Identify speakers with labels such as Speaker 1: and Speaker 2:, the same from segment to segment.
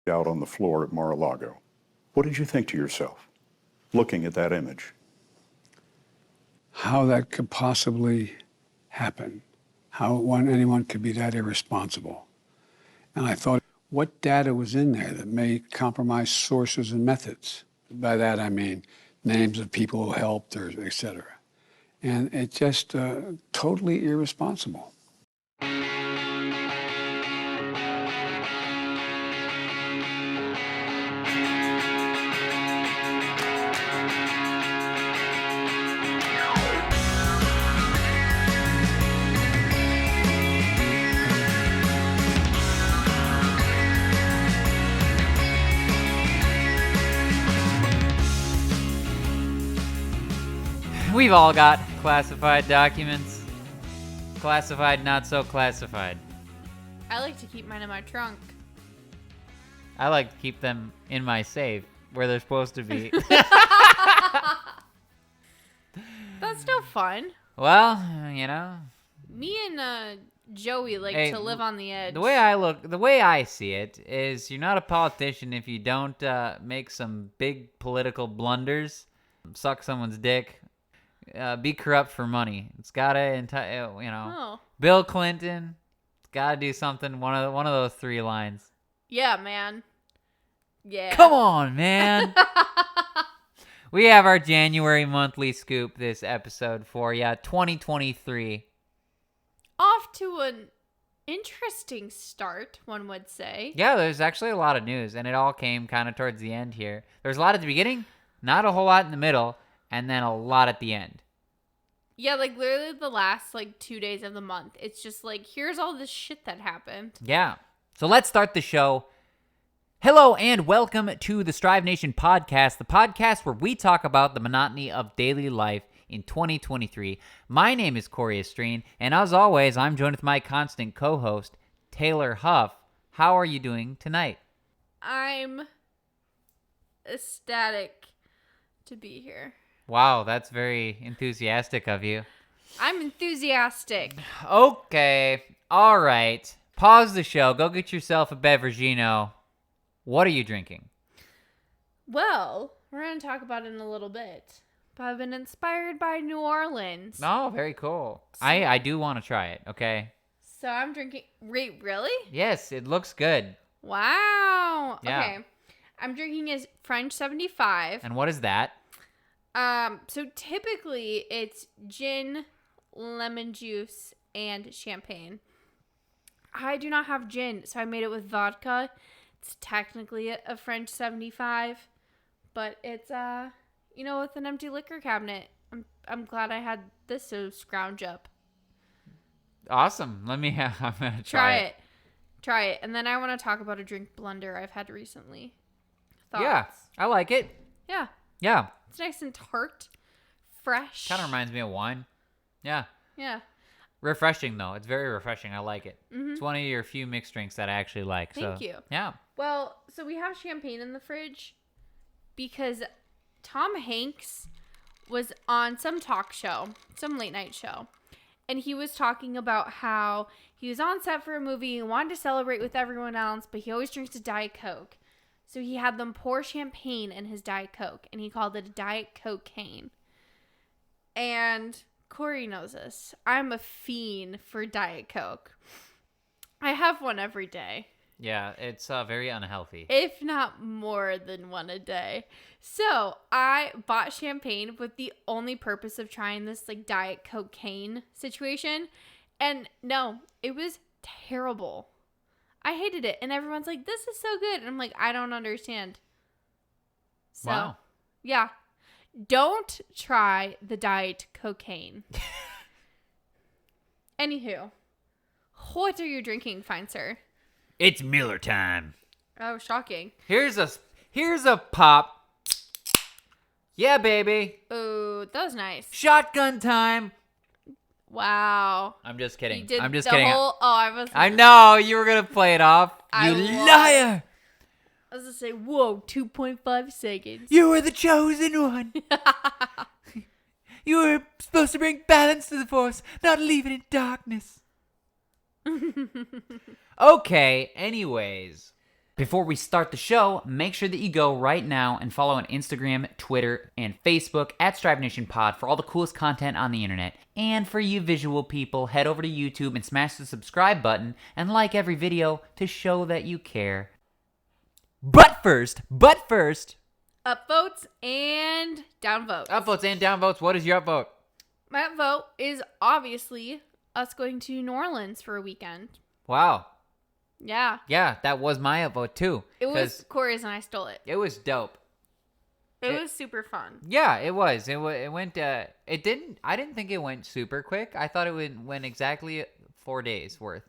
Speaker 1: out on the floor at Mar-a-Lago. What did you think to yourself, looking at that image?
Speaker 2: How that could possibly happen, how anyone could be that irresponsible. And I thought, what data was in there that may compromise sources and methods? By that I mean names of people who helped, or et cetera. And it's just totally irresponsible.
Speaker 3: We've all got classified documents. Classified, not so classified.
Speaker 4: I like to keep mine in my trunk.
Speaker 3: I like to keep them in my safe where they're supposed to be.
Speaker 4: That's no fun.
Speaker 3: Well, you know.
Speaker 4: Me and Joey like to live on the edge.
Speaker 3: The way I see it is you're not a politician if you don't make some big political blunders, suck someone's dick, be corrupt for money. It's gotta, Bill Clinton. It's gotta do something. One of those three lines.
Speaker 4: Yeah, man. Yeah.
Speaker 3: Come on, man. We have our January monthly scoop this episode for ya. 2023.
Speaker 4: Off to an interesting start, one would say.
Speaker 3: Yeah, there's actually a lot of news, and it all came kind of towards the end here. There's a lot at the beginning, not a whole lot in the middle, and then a lot at the end.
Speaker 4: Yeah, like literally the last 2 days of the month. It's just like, here's all this shit that happened.
Speaker 3: Yeah. So let's start the show. Hello and welcome to the Strive Nation podcast, the podcast where we talk about the monotony of daily life in 2023. My name is Cory Estreen, and as always, I'm joined with my constant co-host, Taylor Huff. How are you doing tonight?
Speaker 4: I'm ecstatic to be here.
Speaker 3: Wow, that's very enthusiastic of you.
Speaker 4: I'm enthusiastic.
Speaker 3: Okay, all right. Pause the show. Go get yourself a Beveragino. What are you drinking?
Speaker 4: Well, we're going to talk about it in a little bit. But I've been inspired by New Orleans.
Speaker 3: Oh, very cool. I do want to try it, okay?
Speaker 4: So I'm drinking... Wait, really?
Speaker 3: Yes, it looks good.
Speaker 4: Wow.
Speaker 3: Yeah.
Speaker 4: Okay. I'm drinking a French 75.
Speaker 3: And what is that?
Speaker 4: So typically it's gin, lemon juice, and champagne. I do not have gin, so I made it with vodka. It's technically a French 75, but it's with an empty liquor cabinet. I'm glad I had this to scrounge up.
Speaker 3: Awesome. I'm gonna try it.
Speaker 4: Try it, and then I want to talk about a drink blunder I've had recently. Thoughts?
Speaker 3: Yeah, I like it.
Speaker 4: Yeah.
Speaker 3: Yeah.
Speaker 4: It's nice and tart, fresh.
Speaker 3: Kind of reminds me of wine. Yeah.
Speaker 4: Yeah.
Speaker 3: Refreshing, though. It's very refreshing. I like it.
Speaker 4: Mm-hmm.
Speaker 3: It's one of your few mixed drinks that I actually like.
Speaker 4: Thank you.
Speaker 3: Yeah.
Speaker 4: Well, so we have champagne in the fridge because Tom Hanks was on some talk show, some late night show, and he was talking about how he was on set for a movie and wanted to celebrate with everyone else, but he always drinks a Diet Coke. So he had them pour champagne in his Diet Coke, and he called it a Diet Cocaine. And Cory knows this. I'm a fiend for Diet Coke. I have one every day.
Speaker 3: Yeah, it's very unhealthy.
Speaker 4: If not more than one a day. So I bought champagne with the only purpose of trying this Diet Cocaine situation. And no, it was terrible. I hated it. And everyone's like, this is so good. And I'm like, I don't understand. So,
Speaker 3: wow.
Speaker 4: Yeah. Don't try the Diet Cocaine. Anywho, what are you drinking, fine sir?
Speaker 3: It's Miller time.
Speaker 4: Oh, shocking.
Speaker 3: Here's a pop. Yeah, baby.
Speaker 4: Oh, that was nice.
Speaker 3: Shotgun time.
Speaker 4: Wow.
Speaker 3: I'm just kidding.
Speaker 4: You did
Speaker 3: I'm just
Speaker 4: the
Speaker 3: kidding.
Speaker 4: I
Speaker 3: know you were gonna play it off.
Speaker 4: I
Speaker 3: You
Speaker 4: was.
Speaker 3: liar.
Speaker 4: I was gonna say, whoa, 2.5 seconds.
Speaker 3: You were the chosen one. You were supposed to bring balance to the force, not leave it in darkness. Okay, anyways. Before we start the show, make sure that you go right now and follow on Instagram, Twitter, and Facebook at Strive Nation Pod for all the coolest content on the internet. And for you visual people, head over to YouTube and smash the subscribe button and like every video to show that you care. But first,
Speaker 4: Upvotes and downvotes.
Speaker 3: upvotes and downvotes. What is your upvote?
Speaker 4: My upvote is obviously us going to New Orleans for a weekend.
Speaker 3: Wow.
Speaker 4: Yeah.
Speaker 3: Yeah, that was my upvote too.
Speaker 4: It was
Speaker 3: 'cause
Speaker 4: Cory's and I stole it.
Speaker 3: It was dope.
Speaker 4: It was super fun.
Speaker 3: Yeah, it was. It went. It didn't. I didn't think it went super quick. I thought it went exactly 4 days worth.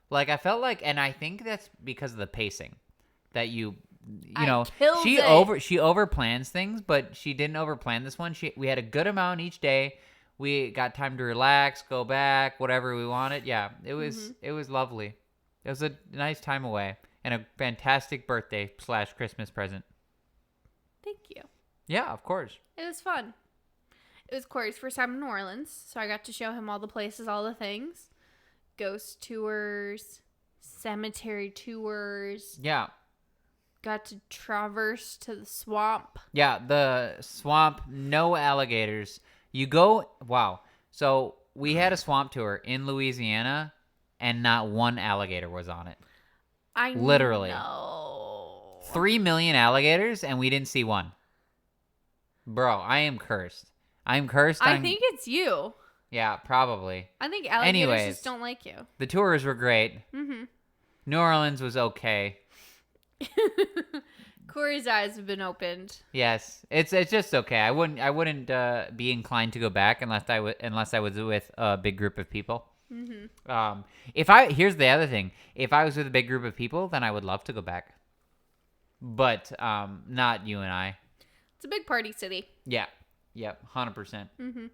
Speaker 3: Like I felt like, and I think that's because of the pacing. That you know,
Speaker 4: killed
Speaker 3: she
Speaker 4: it.
Speaker 3: she over plans things, but she didn't over plan this one. We had a good amount each day. We got time to relax, go back, whatever we wanted. Yeah, it was lovely. It was a nice time away and a fantastic birthday / Christmas present.
Speaker 4: Thank you.
Speaker 3: Yeah, of course.
Speaker 4: It was fun. It was Cory's first time in New Orleans, so I got to show him all the places, all the things. Ghost tours, cemetery tours.
Speaker 3: Yeah.
Speaker 4: Got to traverse to the swamp.
Speaker 3: Yeah, the swamp, no alligators. You go, wow. So we had a swamp tour in Louisiana, and not one alligator was on it.
Speaker 4: I
Speaker 3: Literally.
Speaker 4: know.
Speaker 3: 3 million alligators, and we didn't see one. Bro, I am cursed. I'm cursed.
Speaker 4: I think it's you.
Speaker 3: Yeah, probably.
Speaker 4: I think alligators
Speaker 3: Anyways.
Speaker 4: just don't like you.
Speaker 3: The tours were great.
Speaker 4: Mm-hmm.
Speaker 3: New Orleans was okay.
Speaker 4: Cory's eyes have been opened.
Speaker 3: Yes, it's just okay. I wouldn't be inclined to go back unless I was with a big group of people. Mm-hmm. Here's the other thing. If I was with a big group of people, then I would love to go back. But not you and I.
Speaker 4: It's a big party city.
Speaker 3: Yeah. Yep. 100%. Mm-hmm.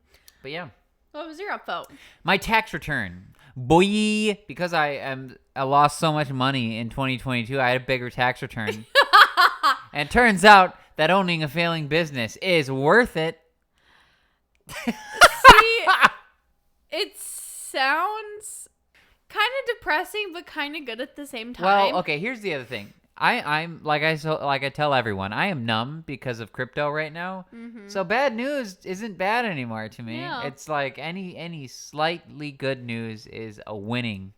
Speaker 3: But yeah.
Speaker 4: What was your upvote?
Speaker 3: My tax return, boy, because I lost so much money in 2022. I had a bigger tax return, and it turns out that owning a failing business is worth it.
Speaker 4: See, it sounds kind of depressing, but kind of good at the same time.
Speaker 3: Well, okay. Here's the other thing. I'm like I tell everyone, I am numb because of crypto right now. Mm-hmm. So bad news isn't bad anymore to me.
Speaker 4: Yeah.
Speaker 3: It's like any slightly good news is a winning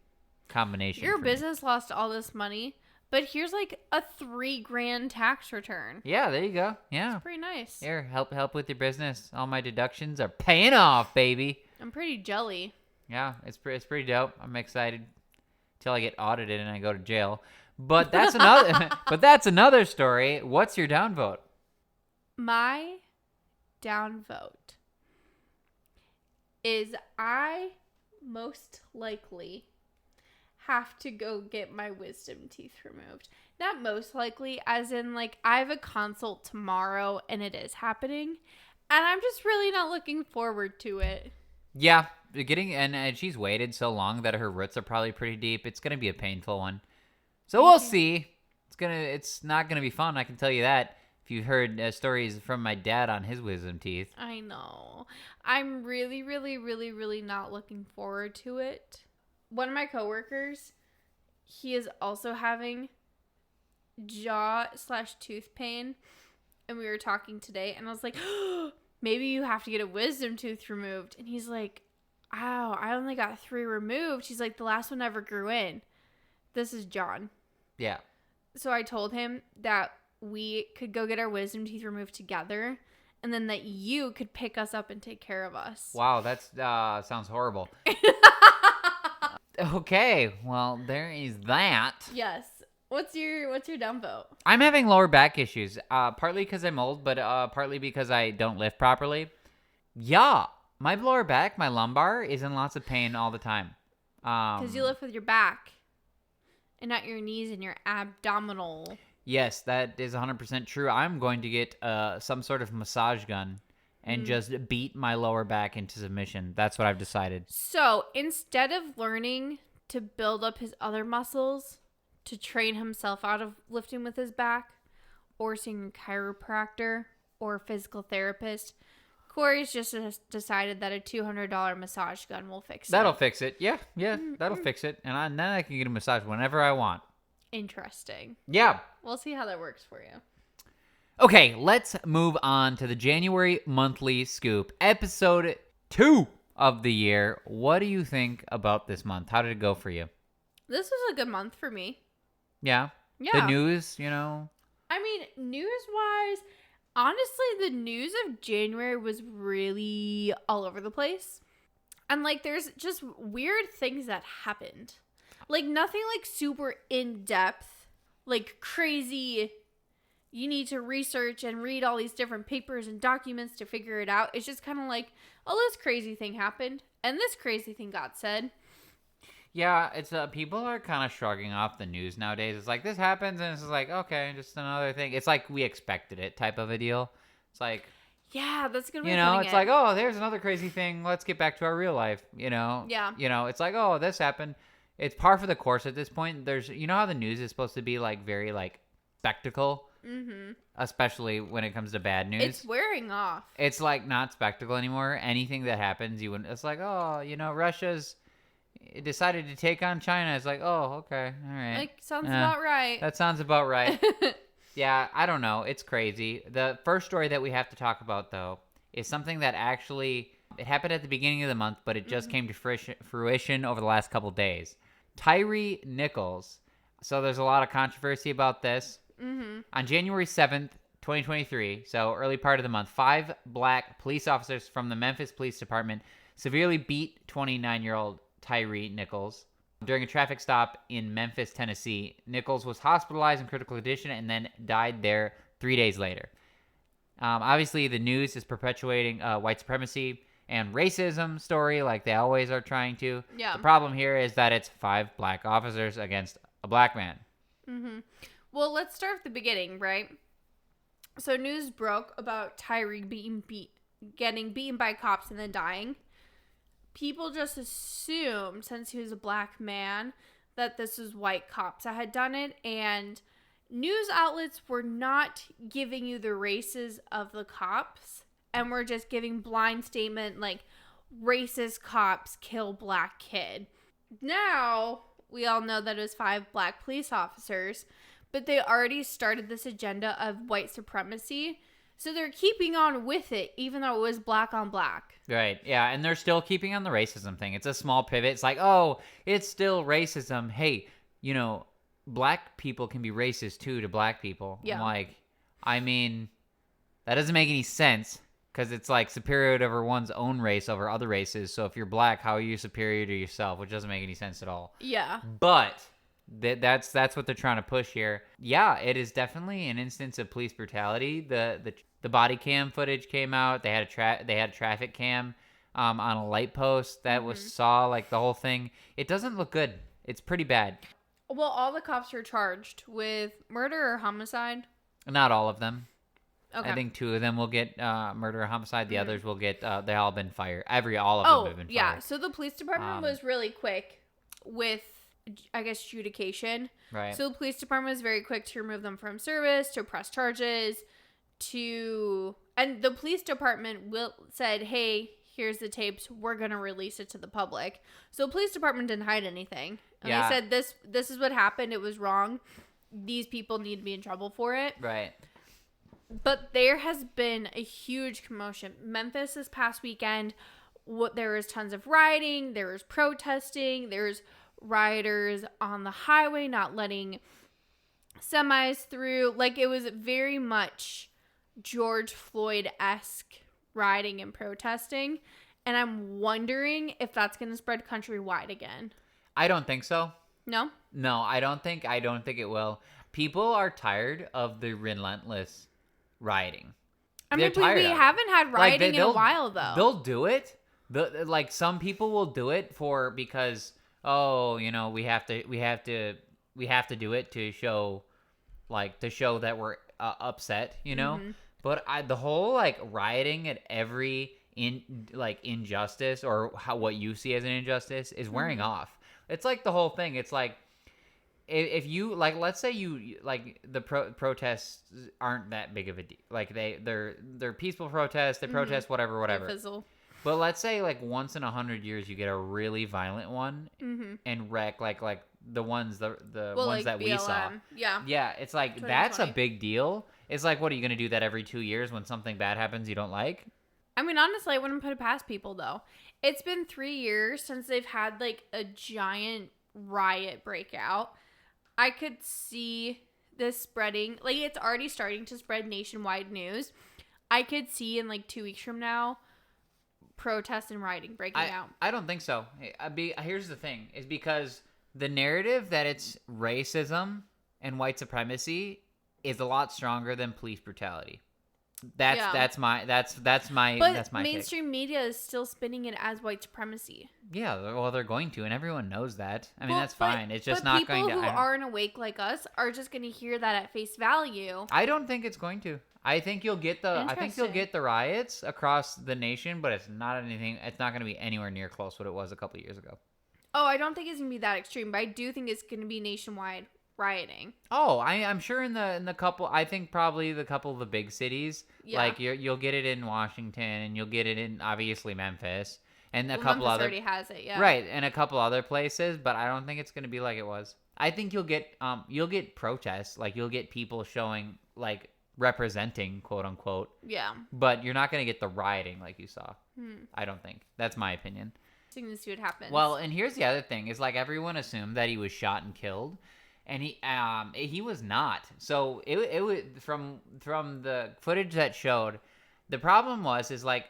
Speaker 3: combination.
Speaker 4: Your
Speaker 3: for me.
Speaker 4: business lost all this money, but here's like a $3,000 tax return.
Speaker 3: Yeah, there you go. Yeah.
Speaker 4: Pretty nice.
Speaker 3: Here, help with your business. All my deductions are paying off, baby.
Speaker 4: I'm pretty jelly.
Speaker 3: Yeah, it's pretty dope. I'm excited till I get audited and I go to jail. But that's another story. What's your downvote?
Speaker 4: My downvote is I most likely have to go get my wisdom teeth removed. Not most likely, as in like I have a consult tomorrow and it is happening, and I'm just really not looking forward to it.
Speaker 3: Yeah, and she's waited so long that her roots are probably pretty deep. It's gonna be a painful one. So we'll see. It's not gonna be fun. I can tell you that. If you've heard stories from my dad on his wisdom teeth.
Speaker 4: I know. I'm really, really, really, really not looking forward to it. One of my coworkers, he is also having jaw/tooth pain, and we were talking today, and I was like, maybe you have to get a wisdom tooth removed. And he's like, ow, I only got 3 removed. He's like, the last one never grew in. This is John.
Speaker 3: Yeah.
Speaker 4: So I told him that we could go get our wisdom teeth removed together, and then that you could pick us up and take care of us.
Speaker 3: Wow, that sounds horrible. Okay, well, there is that.
Speaker 4: Yes. What's your downvote?
Speaker 3: I'm having lower back issues, partly because I'm old, but partly because I don't lift properly. Yeah, my lower back, my lumbar, is in lots of pain all the time.
Speaker 4: Because you lift with your back and not your knees and your abdominal.
Speaker 3: Yes, that is 100% true. I'm going to get some sort of massage gun and just beat my lower back into submission. That's what I've decided.
Speaker 4: So instead of learning to build up his other muscles to train himself out of lifting with his back, or seeing a chiropractor or physical therapist, Cory's just decided that a $200 massage gun will fix it.
Speaker 3: That'll fix it. Yeah, that'll fix it. And then I can get a massage whenever I want.
Speaker 4: interesting.
Speaker 3: Yeah.
Speaker 4: We'll see how that works for you.
Speaker 3: Okay, let's move on to the January monthly scoop, episode 2 of the year. What do you think about this month? How did it go for you?
Speaker 4: This was a good month for me.
Speaker 3: Yeah.
Speaker 4: Yeah.
Speaker 3: The news, you know.
Speaker 4: I mean, news-wise, honestly, the news of January was really all over the place. And, like, there's just weird things that happened. Like, nothing, like, super in-depth, like, crazy, you need to research and read all these different papers and documents to figure it out. It's just kind of like, oh, this crazy thing happened, and this crazy thing got said.
Speaker 3: Yeah, it's people are kind of shrugging off the news nowadays. It's like, this happens, and it's just like, okay, just another thing. It's like we expected it type of a deal. It's like,
Speaker 4: Yeah, that's a good way
Speaker 3: you
Speaker 4: of
Speaker 3: know,
Speaker 4: putting
Speaker 3: it's
Speaker 4: it.
Speaker 3: like, oh, there's another crazy thing. Let's get back to our real life, you know?
Speaker 4: Yeah.
Speaker 3: You know, it's like, oh, this happened. It's par for the course at this point. There's, you know how the news is supposed to be, like, very, like, spectacle? Mm-hmm. Especially when it comes to bad news.
Speaker 4: It's wearing off.
Speaker 3: It's, like, not spectacle anymore. Anything that happens, it's like, oh, you know, Russia's decided to take on China. It's like, oh, okay, all right.
Speaker 4: Like, sounds about right.
Speaker 3: That sounds about right. Yeah, I don't know. It's crazy. The first story that we have to talk about, though, is something that actually, it happened at the beginning of the month, but it just came to fruition over the last couple days. Tyree Nichols. So there's a lot of controversy about this. Mm-hmm. On January 7th, 2023, so early part of the month, 5 black police officers from the Memphis Police Department severely beat 29-year-old Tyree Nichols. During a traffic stop in Memphis, Tennessee, Nichols was hospitalized in critical condition and then died there 3 days later. Obviously, the news is perpetuating white supremacy and racism story like they always are trying to.
Speaker 4: Yeah.
Speaker 3: The problem here is that it's 5 black officers against a black man.
Speaker 4: Mm-hmm. Well, let's start at the beginning, right? So news broke about Tyree getting beaten by cops and then dying. People just assumed, since he was a black man, that this was white cops that had done it, and news outlets were not giving you the races of the cops, and were just giving blind statement like, racist cops kill black kid. Now, we all know that it was 5 black police officers, but they already started this agenda of white supremacy, so they're keeping on with it, even though it was black on black.
Speaker 3: Right, yeah, and they're still keeping on the racism thing. It's a small pivot. It's like, oh, it's still racism. Hey, you know, black people can be racist, too, to black people.
Speaker 4: Yeah.
Speaker 3: I'm like, I mean, that doesn't make any sense, because it's like superiority over one's own race over other races. So if you're black, how are you superior to yourself? Which doesn't make any sense at all.
Speaker 4: Yeah.
Speaker 3: But that's what they're trying to push here. Yeah, it is definitely an instance of police brutality. The body cam footage came out. They had a traffic cam on a light post that saw like the whole thing. It doesn't look good. It's pretty bad.
Speaker 4: Well, all the cops are charged with murder or homicide.
Speaker 3: Not all of them.
Speaker 4: Okay.
Speaker 3: I think 2 of them will get murder or homicide. The others will get. They all been fired. All of them have been fired.
Speaker 4: Yeah. So the police department was really quick with, I guess, adjudication.
Speaker 3: Right.
Speaker 4: So the police department was very quick to remove them from service, to press charges, and the police department said, hey, here's the tapes. We're going to release it to the public. So the police department didn't hide anything. And
Speaker 3: Yeah.
Speaker 4: they said, this is what happened. It was wrong. These people need to be in trouble for it.
Speaker 3: Right.
Speaker 4: But there has been a huge commotion. Memphis this past weekend, there was tons of rioting. There was protesting. There's rioters on the highway not letting semis through. Like, it was very much George Floyd-esque rioting and protesting. And I'm wondering if that's going to spread countrywide again.
Speaker 3: I don't think so.
Speaker 4: No?
Speaker 3: No, I don't think it will. People are tired of the relentless rioting.
Speaker 4: I
Speaker 3: They're
Speaker 4: mean, we
Speaker 3: tired of it.
Speaker 4: haven't had rioting in a
Speaker 3: they'll-
Speaker 4: while, though.
Speaker 3: They'll do it. Like some people will do it because oh, you know, we have to do it to show that we're upset, you know.
Speaker 4: Mm-hmm.
Speaker 3: But the whole like rioting at every injustice or what you see as an injustice is wearing off. It's like the whole thing. It's like if you like, let's say you like the protests aren't that big of a deal. Like they're peaceful protests. They protest whatever.
Speaker 4: Fizzle.
Speaker 3: But let's say like once in 100 years you get a really violent one and wreck like the ones the
Speaker 4: Well,
Speaker 3: ones
Speaker 4: like
Speaker 3: that we saw.
Speaker 4: BLM. Yeah.
Speaker 3: Yeah, it's like that's a
Speaker 4: 2020.
Speaker 3: big deal. It's like, what are you gonna do that every 2 years when something bad happens you don't like?
Speaker 4: I mean, honestly, I wouldn't put it past people, though. It's been 3 years since they've had, like, a giant riot breakout. I could see this spreading. Like, it's already starting to spread nationwide news. I could see in, like, 2 weeks from now, protests and rioting breaking out.
Speaker 3: I don't think so. Here's the thing, is because the narrative that it's racism and white supremacy is a lot stronger than police brutality. That's my
Speaker 4: But
Speaker 3: take.
Speaker 4: mainstream media is still spinning it as white supremacy.
Speaker 3: Yeah, well, they're going to, and everyone knows that. I mean,
Speaker 4: Well,
Speaker 3: that's fine. It's just
Speaker 4: but
Speaker 3: not going to.
Speaker 4: people who aren't awake like us are just going to hear that at face value.
Speaker 3: I don't think it's going to. I think you'll get the
Speaker 4: Interesting.
Speaker 3: riots across the nation, but it's not going to be anywhere near close what it was a couple years ago.
Speaker 4: Oh, I don't think it's going to be that extreme, but I do think it's going to be nationwide rioting.
Speaker 3: Oh, I'm sure in the couple. I think probably the couple of the big cities,
Speaker 4: Yeah.
Speaker 3: like you'll get it in Washington, and you'll get it in obviously Memphis, and a
Speaker 4: Well,
Speaker 3: couple
Speaker 4: Memphis
Speaker 3: other
Speaker 4: already has it, yeah.
Speaker 3: right, and a couple other places. But I don't think it's going to be like it was. I think you'll get protests, like you'll get people showing like representing quote unquote,
Speaker 4: Yeah.
Speaker 3: but you're not going to get the rioting like you saw. I don't think. That's my opinion.
Speaker 4: Seeing to see what happens.
Speaker 3: Well, and here's the other thing: is like everyone assumed that he was shot and killed. And he was not. So it was from the footage that showed. The problem is like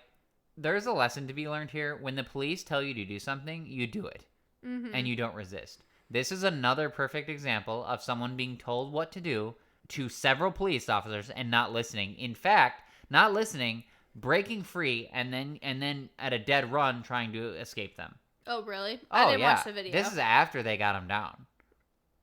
Speaker 3: there's a lesson to be learned here. When the police tell you to do something, you do it, and you don't resist. This is another perfect example of someone being told what to do to several police officers and not listening. In fact, not listening, breaking free, and then at a dead run trying to escape them.
Speaker 4: Oh, really?
Speaker 3: Oh,
Speaker 4: I didn't
Speaker 3: yeah.
Speaker 4: watch the video.
Speaker 3: This is after they got him down.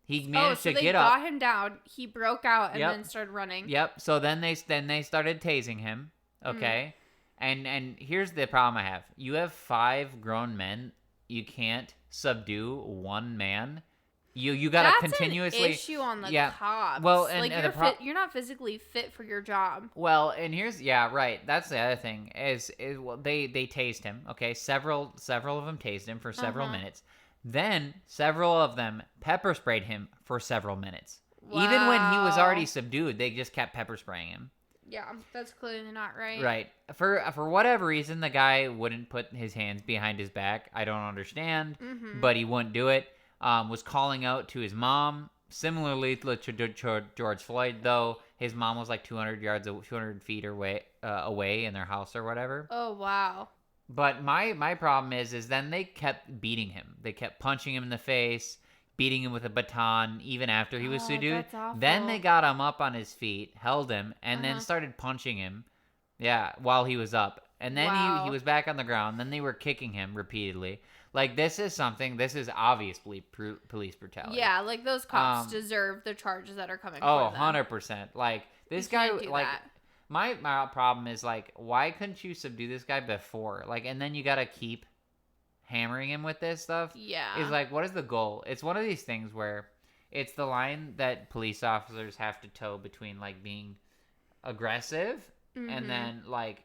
Speaker 3: He managed
Speaker 4: so
Speaker 3: to
Speaker 4: they
Speaker 3: get up.
Speaker 4: got him down. He broke out and
Speaker 3: Yep.
Speaker 4: then started running.
Speaker 3: Yep. So then they started tasing him. Okay. And here's the problem I have. You have 5 grown men. You can't subdue one man. You gotta
Speaker 4: That's
Speaker 3: an
Speaker 4: issue on the
Speaker 3: Yeah.
Speaker 4: cops.
Speaker 3: Well, and-
Speaker 4: like
Speaker 3: and
Speaker 4: you're not physically fit for your job.
Speaker 3: Well, and here's right. That's the other thing is well, they tased him. Okay, several of them tased him for several minutes. Then several of them pepper sprayed him for several minutes. Even when he was
Speaker 4: Wow.
Speaker 3: already subdued, they just kept pepper spraying him.
Speaker 4: Yeah, that's clearly not right.
Speaker 3: Right. For whatever reason, the guy wouldn't put his hands behind his back. I don't understand, but he wouldn't do it. Was calling out to his mom. Similarly to George Floyd, though, his mom was like 200 feet away in their house or whatever.
Speaker 4: Oh, wow.
Speaker 3: But my problem is then they kept beating him. They kept punching him in the face, beating him with a baton, even after he was subdued.
Speaker 4: That's awful.
Speaker 3: Then they got him up on his feet, held him, and then started punching him. Yeah, while he was up. And then
Speaker 4: Wow.
Speaker 3: he was back on the ground. Then they were kicking him repeatedly. Like, this is obviously police brutality.
Speaker 4: Yeah, like those cops deserve the charges that are coming
Speaker 3: Oh,
Speaker 4: for them.
Speaker 3: 100%. Like, this
Speaker 4: You
Speaker 3: guy,
Speaker 4: can't do
Speaker 3: like,
Speaker 4: that.
Speaker 3: my problem is, like, why couldn't you subdue this guy before? Like, and then you gotta keep hammering him with this stuff.
Speaker 4: Yeah.
Speaker 3: Is like, what is the goal? It's one of these things where it's the line that police officers have to toe between, like, being aggressive and then, like,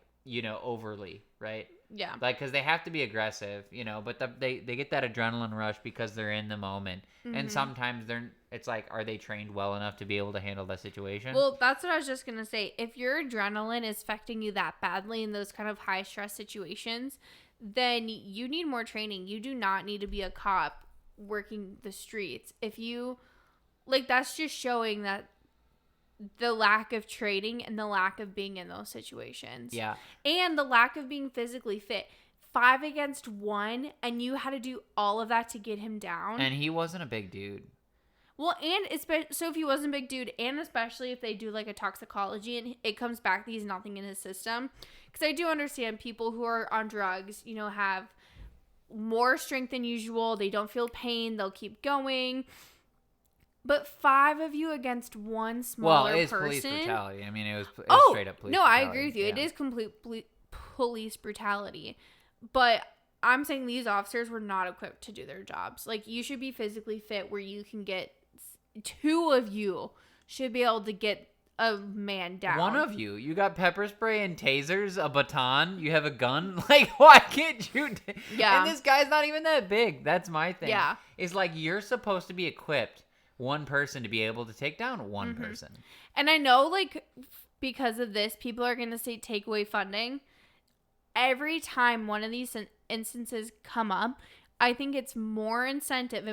Speaker 3: overly, right?
Speaker 4: Yeah.
Speaker 3: Like, because they have to be aggressive, but they get that adrenaline rush because they're in the moment. And sometimes it's like, are they trained well enough to be able to handle that situation?
Speaker 4: Well, that's what I was just going to say. If your adrenaline is affecting you that badly in those kind of high stress situations, then you need more training. You do not need to be a cop working the streets. If you, like, that's just showing that the lack of training and the lack of being in those situations.
Speaker 3: Yeah.
Speaker 4: And the lack of being physically fit. 5 against 1, and you had to do all of that to get him down.
Speaker 3: And he wasn't a big dude.
Speaker 4: Well, so if he wasn't a big dude, and especially if they do like a toxicology and it comes back that he's nothing in his system, because I do understand people who are on drugs, have more strength than usual. They don't feel pain. They'll keep going. But 5 of you against one smaller
Speaker 3: Well, it's
Speaker 4: person.
Speaker 3: police brutality. I mean, it was
Speaker 4: Oh,
Speaker 3: straight up police
Speaker 4: no,
Speaker 3: brutality.
Speaker 4: I agree with you.
Speaker 3: Yeah.
Speaker 4: It is complete police brutality. But I'm saying these officers were not equipped to do their jobs. Like, you should be physically fit where you can get 2 of you should be able to get a man down.
Speaker 3: One of you. You got pepper spray and tasers, a baton. You have a gun. Like, why can't you?
Speaker 4: Yeah.
Speaker 3: And this guy's not even that big. That's my thing.
Speaker 4: Yeah.
Speaker 3: It's like you're supposed to be equipped, one person, to be able to take down one person.
Speaker 4: And I know, like, because of this, people are going to say take away funding. Every time one of these instances come up, I think it's more incentive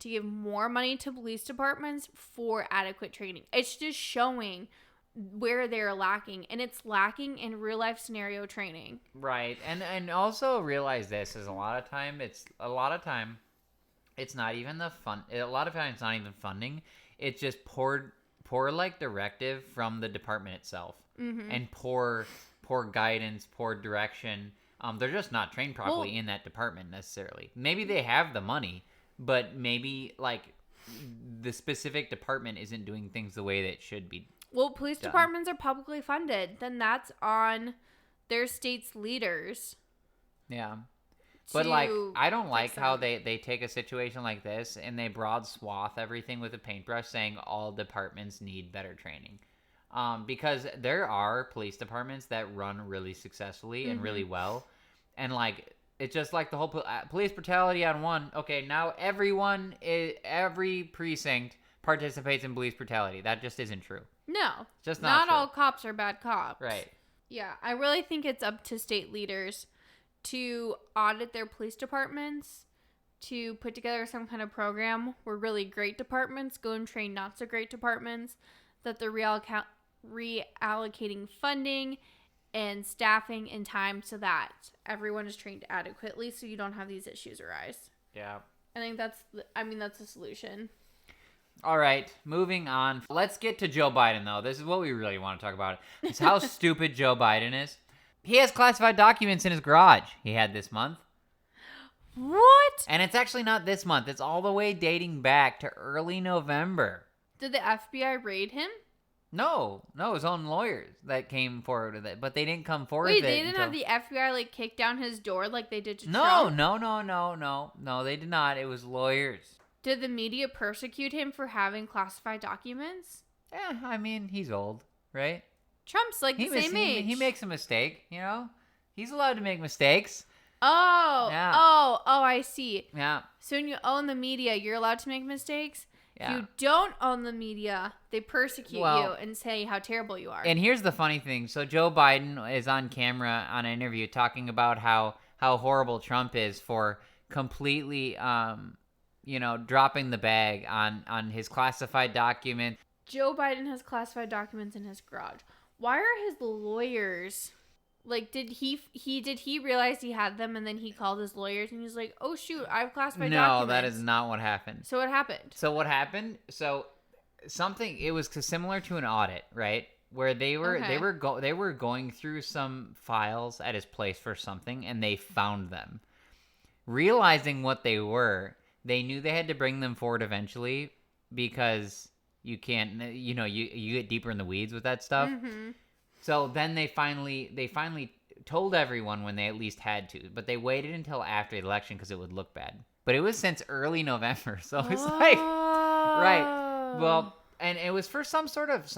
Speaker 4: to give more money to police departments for adequate training. It's just showing where they're lacking, and it's lacking in real life scenario training.
Speaker 3: Right. And also realize this is a lot of time it's not even the fun. A lot of times it's not even funding. It's just poor like directive from the department itself, and poor guidance, poor direction. They're just not trained properly in that department necessarily. Maybe they have the money, but maybe like the specific department isn't doing things the way that it should be.
Speaker 4: Well, police departments are publicly funded. Then that's on their state's leaders.
Speaker 3: Yeah. But like, I don't like how they take a situation like this and they broad swath everything with a paintbrush saying all departments need better training. Because there are police departments that run really successfully and really well. And like, it's just like the whole police brutality on one. Okay, now every precinct participates in police brutality. That just isn't true.
Speaker 4: No.
Speaker 3: Just not true.
Speaker 4: All cops are bad cops.
Speaker 3: Right.
Speaker 4: Yeah, I really think it's up to state leaders to audit their police departments, to put together some kind of program where really great departments go and train not so great departments, that they're reallocating funding and staffing and time so that everyone is trained adequately so you don't have these issues arise.
Speaker 3: Yeah.
Speaker 4: I think that's the solution.
Speaker 3: All right, moving on. Let's get to Joe Biden, though. This is what we really want to talk about. It's how stupid Joe Biden is. He has classified documents in his garage he had this month.
Speaker 4: What?
Speaker 3: And it's actually not this month. It's all the way dating back to early November.
Speaker 4: Did the FBI raid him?
Speaker 3: No, his own lawyers that came forward with it, but they didn't come forward
Speaker 4: Wait,
Speaker 3: with it.
Speaker 4: they didn't have the FBI like kick down his door like they did to
Speaker 3: No,
Speaker 4: Trump?
Speaker 3: No, they did not. It was lawyers.
Speaker 4: Did the media persecute him for having classified documents?
Speaker 3: Yeah, I mean, he's old, right?
Speaker 4: Trump's like the same age.
Speaker 3: He makes a mistake, you know? He's allowed to make mistakes.
Speaker 4: Oh,
Speaker 3: Yeah.
Speaker 4: oh, I see.
Speaker 3: Yeah.
Speaker 4: So when you own the media, you're allowed to make mistakes?
Speaker 3: Yeah.
Speaker 4: If you don't own the media, they persecute you and say how terrible you are.
Speaker 3: And here's the funny thing. So Joe Biden is on camera on an interview talking about how horrible Trump is for completely, dropping the bag on his classified document.
Speaker 4: Joe Biden has classified documents in his garage. Why are his lawyers... Like, did he realize he had them and then he called his lawyers and he's like, oh, shoot, I have classified documents?
Speaker 3: No, that is not what happened.
Speaker 4: So what happened?
Speaker 3: It was similar to an audit, right? Where they were going through some files at his place for something and they found them. Realizing what they were, they knew they had to bring them forward eventually because you can't, you get deeper in the weeds with that stuff. Mm-hmm. So then they finally told everyone when they at least had to, but they waited until after the election because it would look bad. But it was since early November, so it's like, right? Well, and it was for some sort of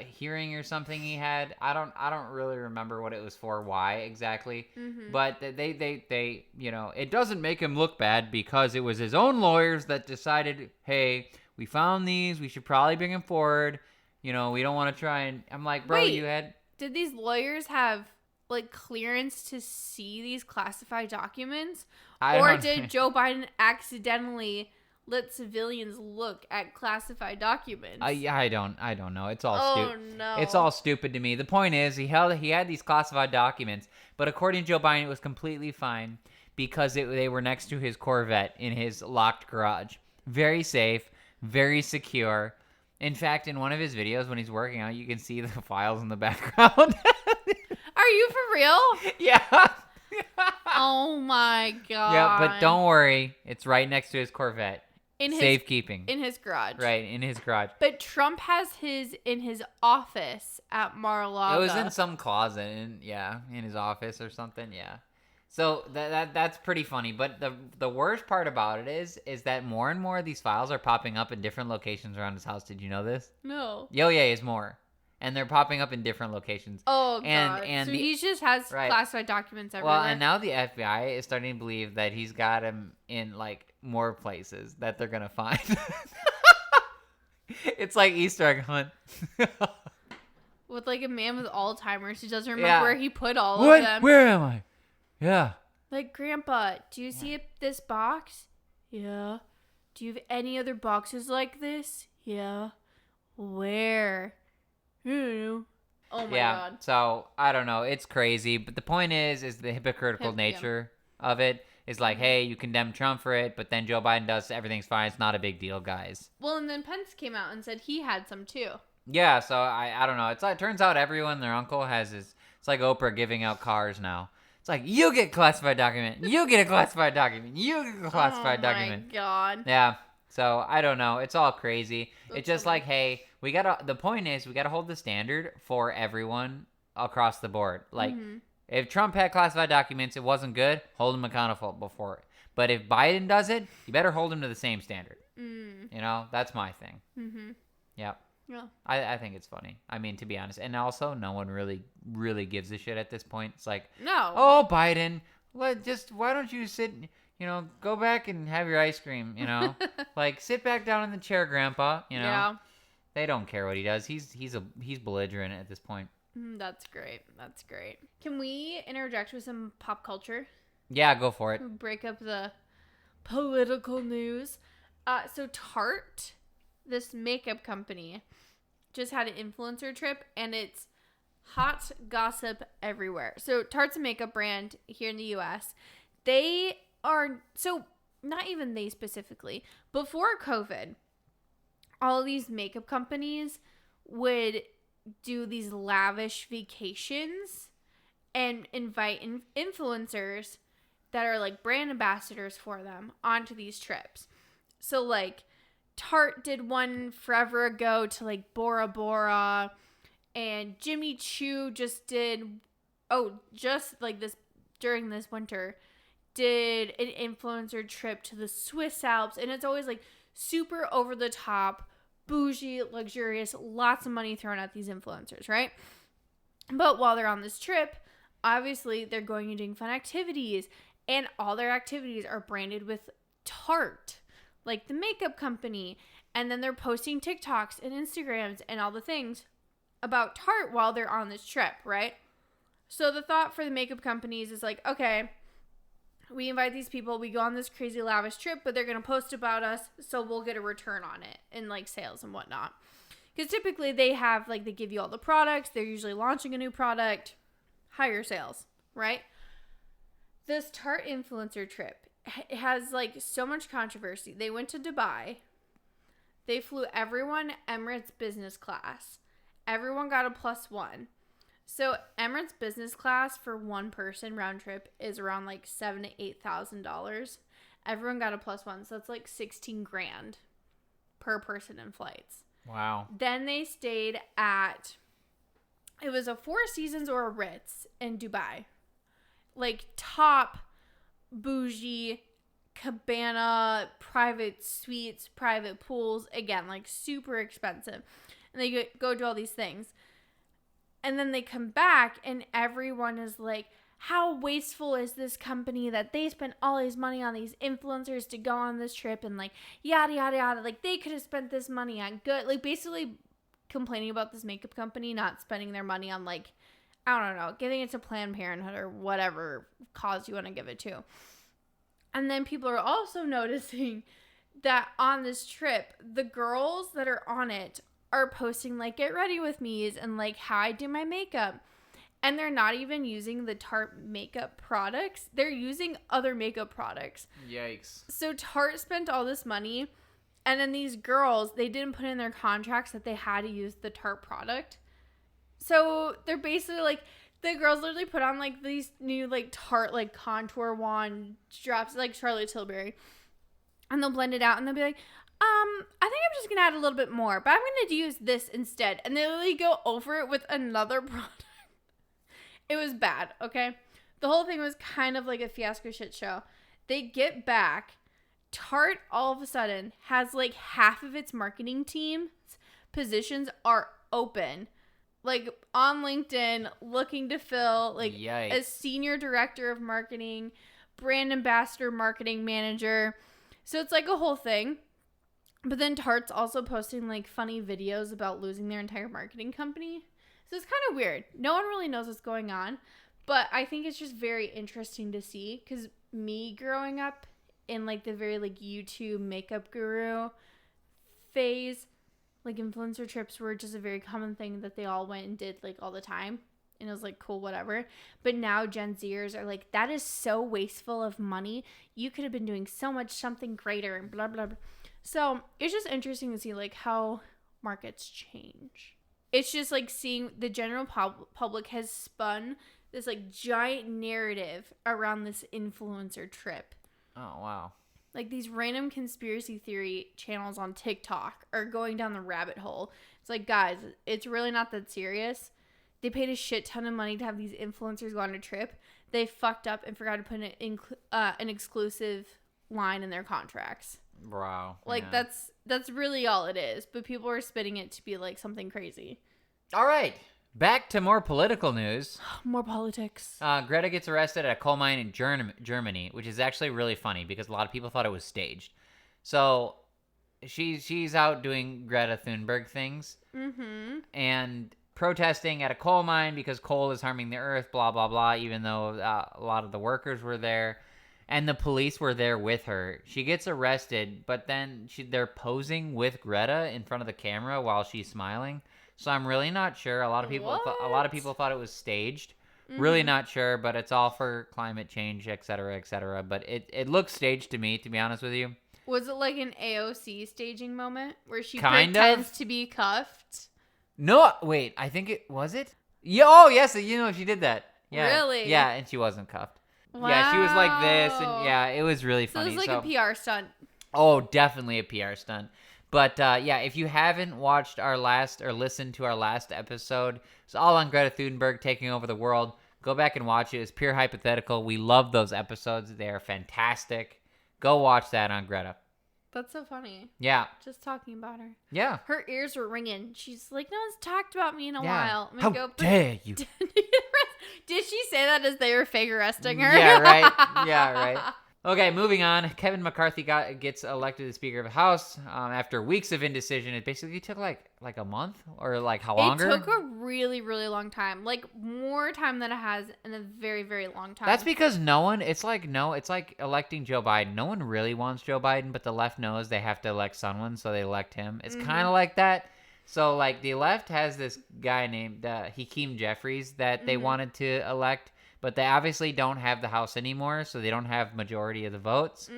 Speaker 3: hearing or something he had. I don't really remember what it was for, why exactly. Mm-hmm. But they it doesn't make him look bad because it was his own lawyers that decided, hey, we found these, we should probably bring him forward. We don't want to try and... I'm like, bro,
Speaker 4: did these lawyers have, like, clearance to see these classified documents? Or did Joe Biden accidentally let civilians look at classified documents?
Speaker 3: I don't know. It's all stupid.
Speaker 4: Oh, no.
Speaker 3: It's all stupid to me. The point is, he had these classified documents, but according to Joe Biden, it was completely fine because they were next to his Corvette in his locked garage. Very safe, very secure. In fact, in one of his videos when he's working out, you can see the files in the background.
Speaker 4: Are you for real?
Speaker 3: Yeah.
Speaker 4: Oh my god.
Speaker 3: Yeah, but don't worry. It's right next to his Corvette. Safekeeping.
Speaker 4: In his garage.
Speaker 3: Right, in his garage.
Speaker 4: But Trump has his in his office at Mar-a-Lago.
Speaker 3: It was in some closet, in his office or something, yeah. So that's pretty funny. But the worst part about it is that more and more of these files are popping up in different locations around his house. Did you know this?
Speaker 4: No.
Speaker 3: Yo, yeah, is more. And they're popping up in different locations.
Speaker 4: Oh,
Speaker 3: and,
Speaker 4: God.
Speaker 3: And
Speaker 4: so
Speaker 3: the,
Speaker 4: he just has
Speaker 3: right.
Speaker 4: classified documents everywhere.
Speaker 3: Well, and now the FBI is starting to believe that he's got him in, like, more places that they're going to find. It's like Easter egg hunt.
Speaker 4: With, like, a man with Alzheimer's who doesn't remember
Speaker 3: Yeah.
Speaker 4: where he put all
Speaker 3: What?
Speaker 4: of them.
Speaker 3: Where am I? Yeah.
Speaker 4: Like, Grandpa, do you see this box? Yeah. Do you have any other boxes like this? Yeah. Where? I don't know. Oh my God.
Speaker 3: So I don't know. It's crazy, but the point is the hypocritical nature of it is like, hey, you condemn Trump for it, but then Joe Biden does everything's fine. It's not a big deal, guys.
Speaker 4: Well, and then Pence came out and said he had some too.
Speaker 3: Yeah. So I don't know. It turns out everyone, their uncle has his. It's like Oprah giving out cars now. It's like, you get a classified document. You get a classified document. You get a classified document.
Speaker 4: Oh my God.
Speaker 3: Yeah. So I don't know. It's all crazy.
Speaker 4: That's
Speaker 3: It's just
Speaker 4: funny.
Speaker 3: like, hey, the point is we gotta hold the standard for everyone across the board. Like, if Trump had classified documents, it wasn't good, hold him accountable for it. But if Biden does it, you better hold him to the same standard. You know, that's my thing. Yep.
Speaker 4: Yeah.
Speaker 3: I think it's funny. I mean, to be honest. And also, no one really gives a shit at this point. It's like,
Speaker 4: No.
Speaker 3: oh, Biden, why don't you sit, go back and have your ice cream, like, sit back down in the chair, Grandpa,
Speaker 4: Yeah.
Speaker 3: They don't care what he does. He's belligerent at this point.
Speaker 4: That's great. That's great. Can we interject with some pop culture?
Speaker 3: Yeah, go for it.
Speaker 4: Break up the political news. So Tart, this makeup company, just had an influencer trip, and it's hot gossip everywhere. So Tart's a makeup brand here in the U.S. They are, so not even they specifically, before COVID, all these makeup companies would do these lavish vacations and invite influencers that are like brand ambassadors for them onto these trips. So like Tarte did one forever ago to like Bora Bora, and Jimmy Choo just did, just like this during this winter, did an influencer trip to the Swiss Alps, and it's always like super over the top, bougie, luxurious, lots of money thrown at these influencers, right? But while they're on this trip, obviously they're going and doing fun activities, and all their activities are branded with Tarte, like the makeup company, and then they're posting TikToks and Instagrams and all the things about Tarte while they're on this trip, right? So the thought for the makeup companies is like, okay, we invite these people, we go on this crazy lavish trip, but they're going to post about us, so we'll get a return on it in like sales and whatnot. Because typically they have, like, they give you all the products, they're usually launching a new product, higher sales, right? This Tarte influencer trip has like so much controversy. They went to Dubai. They flew everyone Emirates business class. Everyone got a +1. So Emirates business class for one person round trip is around like $7,000 to $8,000. Everyone got a +1, so that's like 16 grand per person in flights.
Speaker 3: Wow.
Speaker 4: Then they stayed at, it was a Four Seasons or a Ritz in Dubai, like top bougie cabana, private suites, private pools, again like super expensive, and they go do all these things. And then they come back and everyone is like, how wasteful is this company that they spent all this money on these influencers to go on this trip, and like yada yada yada, like they could have spent this money on good, like basically complaining about this makeup company not spending their money on, like, I don't know, giving it to Planned Parenthood or whatever cause you want to give it to. And then people are also noticing that on this trip, the girls that are on it are posting like get ready with me's and like how I do my makeup, and they're not even using the Tarte makeup products, they're using other makeup products.
Speaker 3: Yikes.
Speaker 4: So Tarte spent all this money, and then these girls, they didn't put in their contracts that they had to use the Tarte product. So they're basically like, the girls literally put on like these new like Tarte like contour wand drops like Charlotte Tilbury, and they'll blend it out and they'll be like, I think I'm just going to add a little bit more, but I'm going to use this instead. And they literally go over it with another product. It was bad, okay? The whole thing was kind of like a fiasco shit show. They get back. Tart all of a sudden has like half of its marketing team's positions are open. Like on LinkedIn, looking to fill like
Speaker 3: Yikes.
Speaker 4: a senior director of marketing, brand ambassador, marketing manager. So it's like a whole thing. But then Tart's also posting like funny videos about losing their entire marketing company. So it's kind of weird. No one really knows what's going on. But I think it's just very interesting to see because me growing up in like the very like YouTube makeup guru phase, like influencer trips were just a very common thing that they all went and did like all the time. And it was like, cool, whatever. But now Gen Zers are like, that is so wasteful of money. You could have been doing so much something greater and blah, blah, blah. So it's just interesting to see like how markets change. It's just like seeing the general public has spun this like giant narrative around this influencer trip.
Speaker 3: Oh, wow.
Speaker 4: Like these random conspiracy theory channels on TikTok are going down the rabbit hole. It's like, guys, it's really not that serious. They paid a shit ton of money to have these influencers go on a trip. They fucked up and forgot to put an exclusive line in their contracts.
Speaker 3: Wow.
Speaker 4: Like
Speaker 3: yeah.
Speaker 4: that's really all it is. But people are spinning it to be like something crazy.
Speaker 3: All right. Back to more political news.
Speaker 4: More politics.
Speaker 3: Greta gets arrested at a coal mine in Germany, which is actually really funny because a lot of people thought it was staged. So she's out doing Greta Thunberg things and protesting at a coal mine because coal is harming the earth, blah, blah, blah, even though a lot of the workers were there and the police were there with her. She gets arrested, but then they're posing with Greta in front of the camera while she's smiling. So I'm really not sure. A lot of people thought it was staged. Really not sure, but it's all for climate change, et cetera, et cetera. But it looks staged to me, to be honest with you.
Speaker 4: Was it like an AOC staging moment where she
Speaker 3: Kind
Speaker 4: pretends
Speaker 3: of.
Speaker 4: to be cuffed?
Speaker 3: No, wait, I think it was it. Yeah, oh yes, she did that. Yeah,
Speaker 4: Really?
Speaker 3: Yeah, and she wasn't cuffed. Wow. Yeah, she was like this, and yeah, it was really
Speaker 4: So
Speaker 3: funny.
Speaker 4: it was like a PR stunt.
Speaker 3: Oh, definitely a PR stunt. But yeah, if you haven't watched our last or listened to our last episode, it's all on Greta Thunberg taking over the world. Go back and watch it. It's pure hypothetical. We love those episodes. They are fantastic. Go watch that on Greta.
Speaker 4: That's so funny.
Speaker 3: Yeah.
Speaker 4: Just talking about her.
Speaker 3: Yeah.
Speaker 4: Her ears were ringing. She's like, no one's talked about me in a
Speaker 3: Yeah.
Speaker 4: while. I'm
Speaker 3: How
Speaker 4: gonna
Speaker 3: dare you?
Speaker 4: Did she say that as they were fake arresting her?
Speaker 3: Yeah, right. Yeah, right. Okay, moving on. Kevin McCarthy gets elected as Speaker of the House after weeks of indecision. It basically took like a month or like how longer?
Speaker 4: It took a really, really long time. Like more time than it has in a very, very long time.
Speaker 3: That's because it's like electing Joe Biden. No one really wants Joe Biden, but the left knows they have to elect someone, so they elect him. It's kind of like that. So like the left has this guy named Hakeem Jeffries that they wanted to elect. But they obviously don't have the House anymore, so they don't have majority of the votes.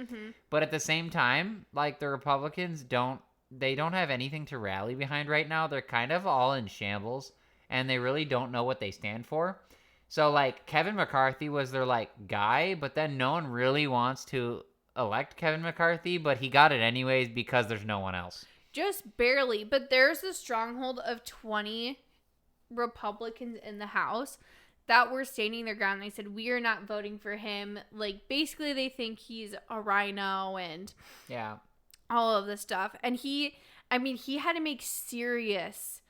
Speaker 3: But at the same time, like the Republicans don't have anything to rally behind right now. They're kind of all in shambles, and they really don't know what they stand for. So like Kevin McCarthy was their like guy, but then no one really wants to elect Kevin McCarthy, but he got it anyways because there's no one else.
Speaker 4: Just barely. But there's a stronghold of 20 Republicans in the House that were standing their ground. They said, we are not voting for him. Like, basically, they think he's a rhino and all of this stuff. And he had to make serious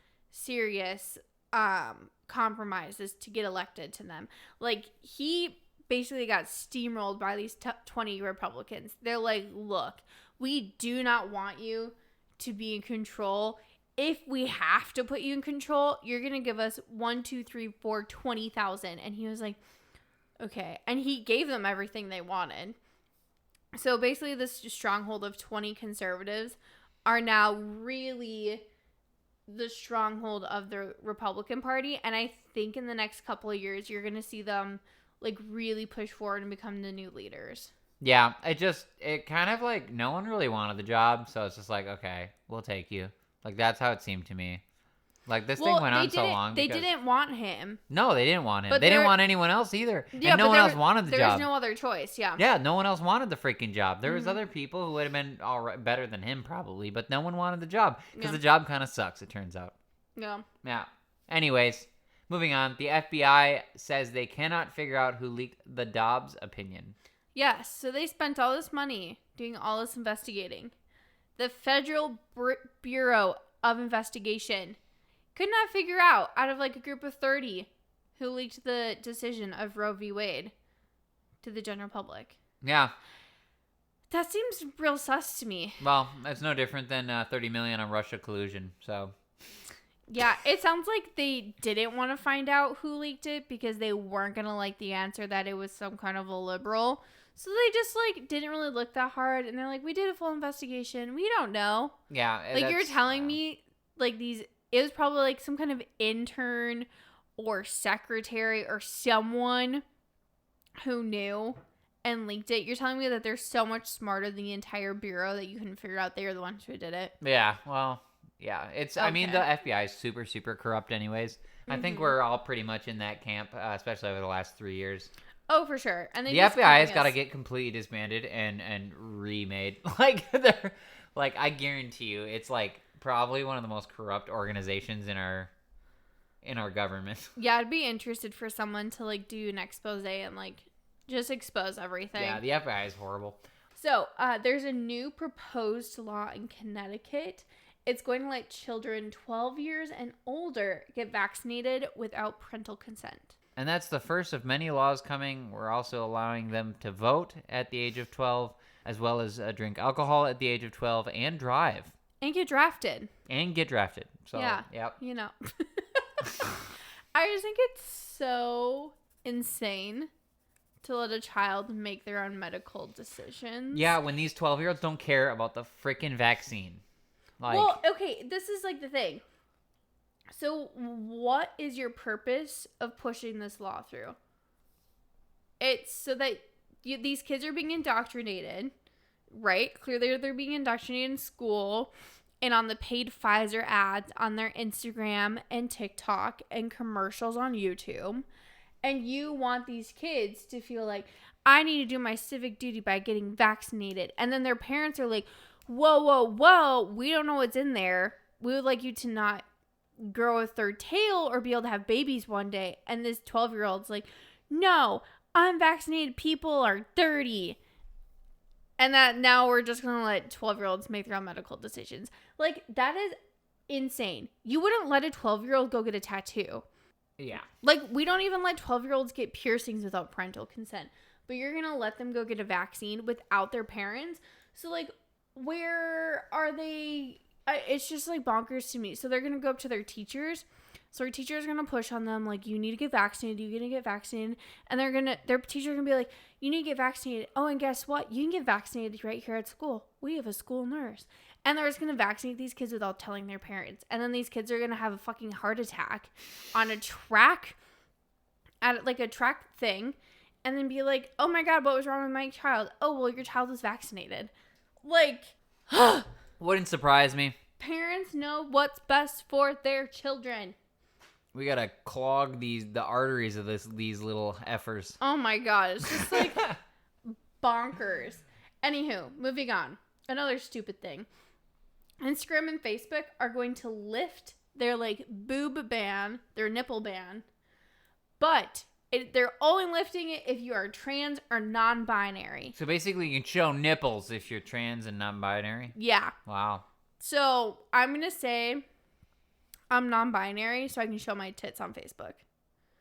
Speaker 4: compromises to get elected to them. Like, he basically got steamrolled by these 20 Republicans. They're like, look, we do not want you to be in control. If we have to put you in control, you're going to give us 20,000. And he was like, okay. And he gave them everything they wanted. So basically this stronghold of 20 conservatives are now really the stronghold of the Republican Party. And I think in the next couple of years, you're going to see them like really push forward and become the new leaders.
Speaker 3: Yeah, it kind of like no one really wanted the job. So it's just like, okay, we'll take you. Like, that's how it seemed to me. Like, this thing went on so long.
Speaker 4: They didn't want him.
Speaker 3: No, they didn't want him.
Speaker 4: But
Speaker 3: they didn't want anyone else either.
Speaker 4: Yeah,
Speaker 3: and no one else wanted the job.
Speaker 4: There was no other choice, yeah.
Speaker 3: Yeah, no one else wanted the freaking job. There was other people who would have been all right, better than him probably, but no one wanted the job. Because the job kind of sucks, it turns out.
Speaker 4: Yeah.
Speaker 3: Yeah. Anyways, Moving on, the FBI says they cannot figure out who leaked the Dobbs opinion.
Speaker 4: Yes, so they spent all this money doing all this investigating. The Federal Bureau of Investigation could not figure out of like a group of 30 who leaked the decision of Roe v. Wade to the general public.
Speaker 3: Yeah.
Speaker 4: That seems real sus to me.
Speaker 3: Well, that's no different than 30 million on Russia collusion. So,
Speaker 4: yeah, it sounds like they didn't want to find out who leaked it because they weren't going to like the answer that it was some kind of a liberal. So they just like didn't really look that hard, and they're like, we did a full investigation. We don't know.
Speaker 3: yeah.
Speaker 4: Like you're telling me like these, it was probably like some kind of intern or secretary or someone who knew and leaked it. You're telling me that they're so much smarter than the entire bureau that you couldn't figure out they were the ones who did it.
Speaker 3: Yeah, well, yeah. It's. I mean, the FBI is super, super corrupt anyways. I think we're all pretty much in that camp, especially over the last 3 years.
Speaker 4: Oh, for sure. And
Speaker 3: the FBI has got to get completely disbanded and remade. Like, they're, like, I guarantee you, it's like probably one of the most corrupt organizations in our government.
Speaker 4: Yeah, I'd be interested for someone to like do an expose and like just expose everything.
Speaker 3: Yeah, the FBI is horrible.
Speaker 4: So there's a new proposed law in Connecticut. It's going to let children 12 years and older get vaccinated without parental consent.
Speaker 3: And that's the first of many laws coming. We're also allowing them to vote at the age of 12, as well as drink alcohol at the age of 12 and drive.
Speaker 4: And get drafted.
Speaker 3: So,
Speaker 4: yeah.
Speaker 3: Yep.
Speaker 4: You know. I just think it's so insane to let a child make their own medical decisions.
Speaker 3: Yeah, when these 12-year-olds don't care about the freaking vaccine. Like,
Speaker 4: well, okay, this is like the thing. So what is your purpose of pushing this law through? It's so that these kids are being indoctrinated, right? Clearly they're being indoctrinated in school and on the paid Pfizer ads on their Instagram and TikTok and commercials on YouTube. And you want these kids to feel like, I need to do my civic duty by getting vaccinated. And then their parents are like, whoa, whoa, whoa, we don't know what's in there. We would like you to not grow a third tail or be able to have babies one day. And this 12-year-old's like, no, unvaccinated people are dirty. And that now we're just going to let 12-year-olds make their own medical decisions. Like, that is insane. You wouldn't let a 12-year-old go get a tattoo.
Speaker 3: yeah.
Speaker 4: Like, we don't even let 12-year-olds get piercings without parental consent. But you're going to let them go get a vaccine without their parents? So, like, where are they? It's just, like, bonkers to me. So they're going to go up to their teachers. So their teacher's going to push on them, like, you need to get vaccinated. You're going to get vaccinated. And their teacher's going to be like, you need to get vaccinated. Oh, and guess what? You can get vaccinated right here at school. We have a school nurse. And they're just going to vaccinate these kids without telling their parents. And then these kids are going to have a fucking heart attack on a track, at like a track thing. And then be like, oh my God, what was wrong with my child? Oh, well, your child was vaccinated. Like,
Speaker 3: Wouldn't surprise me.
Speaker 4: parents know what's best for their children.
Speaker 3: We gotta clog the arteries of these little effers.
Speaker 4: Oh my God, it's just like bonkers. Anywho, moving on. Another stupid thing. Instagram and Facebook are going to lift their like boob ban, their nipple ban, but they're only lifting it if you are trans or non-binary.
Speaker 3: So basically, you can show nipples if you're trans and non-binary.
Speaker 4: Yeah.
Speaker 3: Wow.
Speaker 4: So I'm gonna say I'm non-binary, so I can show my tits on Facebook.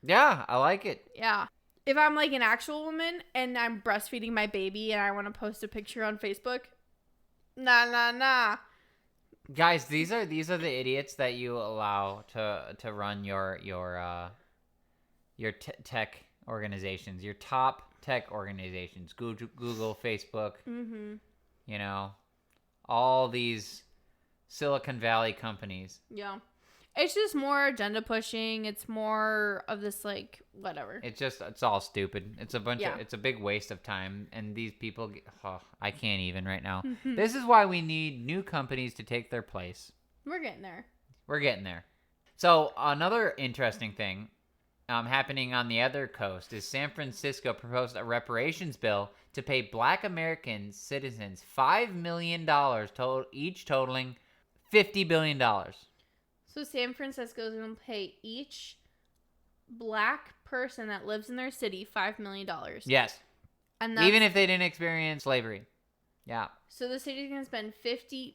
Speaker 3: Yeah, I like it.
Speaker 4: Yeah. If I'm like an actual woman and I'm breastfeeding my baby and I want to post a picture on Facebook, nah.
Speaker 3: Guys, these are the idiots that you allow to run your tech organizations, your top tech organizations, Google, Facebook, you know, all these Silicon Valley companies.
Speaker 4: Yeah. It's just more agenda pushing. It's more of this like whatever.
Speaker 3: It's all stupid. It's a bunch
Speaker 4: Yeah.
Speaker 3: it's a big waste of time, and these people I can't even right now. This is why we need new companies to take their place.
Speaker 4: We're getting there.
Speaker 3: We're getting there. So another interesting thing happening on the other coast is San Francisco proposed a reparations bill to pay Black American citizens $5 million, each totaling $50 billion.
Speaker 4: So San Francisco is going to pay each black person that lives in their city $5 million.
Speaker 3: Yes.
Speaker 4: And that's,
Speaker 3: Even if they didn't experience slavery. Yeah.
Speaker 4: so the city's going to spend $50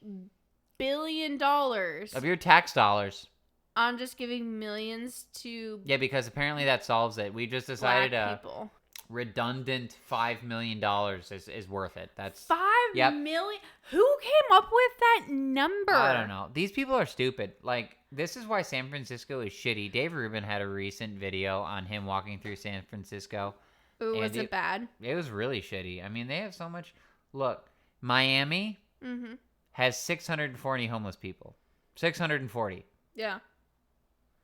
Speaker 4: billion
Speaker 3: Of your tax dollars.
Speaker 4: on just giving millions to
Speaker 3: Yeah, because apparently that solves it. We just decided
Speaker 4: black people.
Speaker 3: redundant $5 million is worth it. That's
Speaker 4: $5 million? Who came up with that number?
Speaker 3: I don't know. These people are stupid. Like, this is why San Francisco is shitty. Dave Rubin had a recent video on him walking through San Francisco.
Speaker 4: Ooh, was
Speaker 3: and
Speaker 4: it bad?
Speaker 3: It was really shitty. I mean, they have so much. Look, Miami
Speaker 4: Mm-hmm.
Speaker 3: has 640 homeless people. 640.
Speaker 4: Yeah.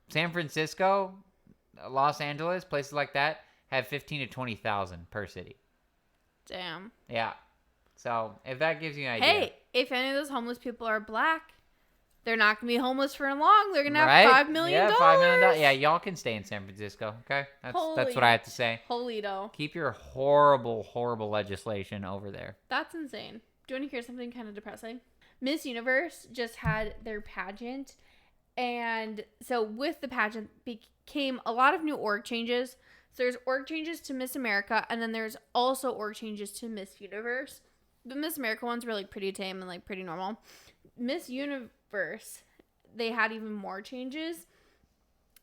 Speaker 3: San Francisco, Los Angeles, places like that have 15 to 20,000 per city.
Speaker 4: Damn.
Speaker 3: Yeah. So if that gives you an idea.
Speaker 4: Hey, if any of those homeless people are black, they're not going to be homeless for long. They're going to have
Speaker 3: Right?
Speaker 4: $5 million.
Speaker 3: Yeah, $5 million. Yeah, y'all can stay in San Francisco. Okay, that's what I have to say.
Speaker 4: Holito.
Speaker 3: Keep your horrible, horrible legislation over there.
Speaker 4: That's insane. Do you want to hear something kind of depressing? Miss Universe just had their pageant. And so with the pageant became a lot of new org changes. So there's org changes to Miss America. And then there's also org changes to Miss Universe. The Miss America ones were like pretty tame and like pretty normal. Miss Universe, they had even more changes.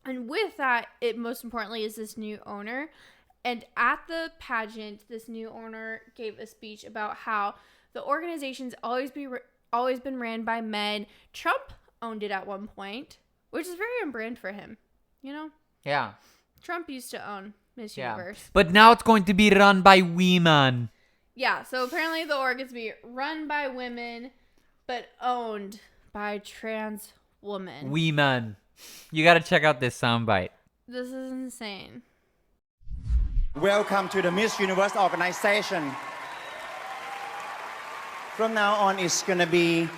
Speaker 4: And with that, it most importantly is this new owner. And at the pageant, this new owner gave a speech about how the organization's always been ran by men. Trump owned it at one point, which is very on brand for him. You know?
Speaker 3: Yeah.
Speaker 4: Trump used to own Miss Universe.
Speaker 3: But now it's going to be run by women.
Speaker 4: Yeah, so apparently the org is to be run by women, but owned by trans women.
Speaker 3: Women. You got to check out this soundbite.
Speaker 4: This is insane.
Speaker 5: Welcome to the Miss Universe organization. From now on, it's going to be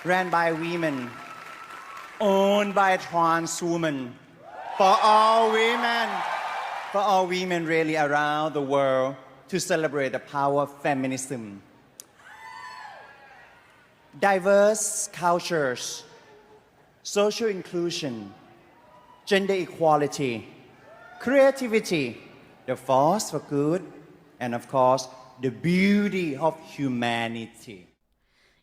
Speaker 5: ran by women, owned by trans women, for all women really around the world to celebrate the power of feminism. Diverse cultures, social inclusion, gender equality, creativity, the force for good, and of course, the beauty of humanity.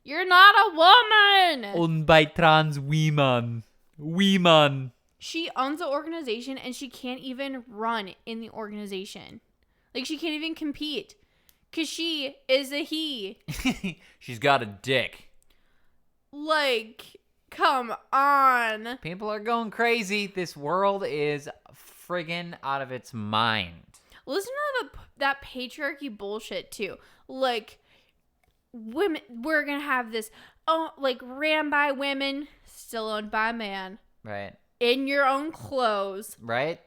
Speaker 4: You're not a woman!
Speaker 3: Owned by trans women. Women.
Speaker 4: She owns the organization and she can't even run in the organization. Like, she can't even compete. Because she is a he.
Speaker 3: She's got a dick.
Speaker 4: Like, come on.
Speaker 3: People are going crazy. This world is friggin' out of its mind.
Speaker 4: Listen to that patriarchy bullshit, too. Like, women, we're going to have this, ran by women, still owned by a man.
Speaker 3: Right.
Speaker 4: In your own clothes.
Speaker 3: Right?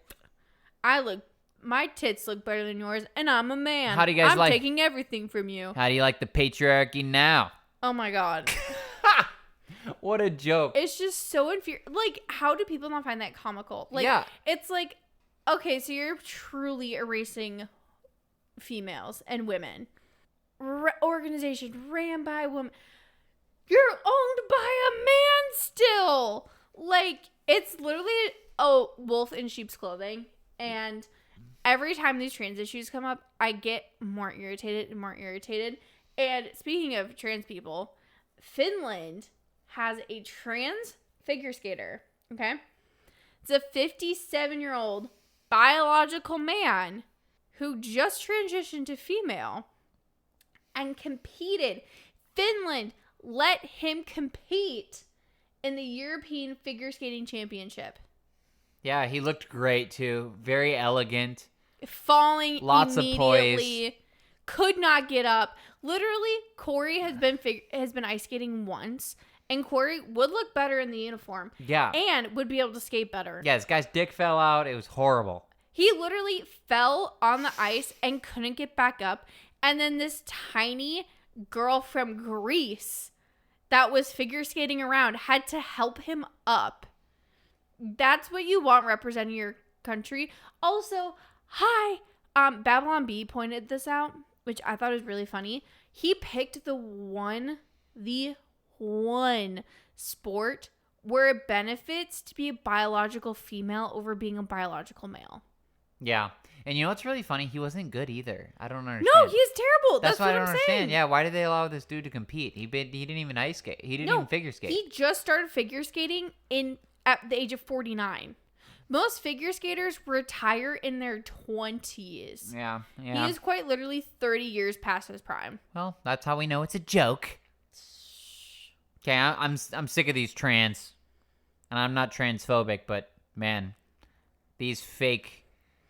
Speaker 4: My tits look better than yours, and I'm a man.
Speaker 3: How do you guys
Speaker 4: I'm taking everything from you.
Speaker 3: How do you like the patriarchy now?
Speaker 4: Oh my God.
Speaker 3: What a joke.
Speaker 4: It's just so infuriating. Like, how do people not find that comical? Like,
Speaker 3: Yeah.
Speaker 4: It's like, okay, so you're truly erasing females and women. Organization ran by a woman. You're owned by a man still. Like, it's literally a wolf in sheep's clothing. And every time these trans issues come up, I get more irritated and more irritated. And speaking of trans people, Finland has a trans figure skater, okay? It's a 57-year-old biological man who just transitioned to female and competed. Finland let him compete in the European Figure Skating Championship.
Speaker 3: Yeah, he looked great too. Very elegant.
Speaker 4: Falling
Speaker 3: Lots of
Speaker 4: immediately.
Speaker 3: poise.
Speaker 4: Could not get up. Literally, Cory has been ice skating once, and Cory would look better in the uniform.
Speaker 3: Yeah.
Speaker 4: And would be able to skate better.
Speaker 3: Yeah, this guy's dick fell out. It was horrible.
Speaker 4: He literally fell on the ice and couldn't get back up. And then this tiny girl from Greece that was figure skating around had to help him up. That's what you want representing your country. Also, hi, Babylon B pointed this out, which I thought was really funny. He picked the one sport where it benefits to be a biological female over being a biological male.
Speaker 3: Yeah. And you know what's really funny? He wasn't good either. I don't understand.
Speaker 4: No, he's terrible. That's
Speaker 3: why
Speaker 4: what
Speaker 3: I don't
Speaker 4: I'm
Speaker 3: understand.
Speaker 4: saying.
Speaker 3: Yeah, why did they allow this dude to compete? He didn't even ice skate. He didn't even figure skate.
Speaker 4: He just started figure skating at the age of 49. Most figure skaters retire in their 20s.
Speaker 3: Yeah.
Speaker 4: He is quite literally 30 years past his prime.
Speaker 3: Well, that's how we know it's a joke. Okay, I'm sick of these trans. And I'm not transphobic, but man, these fake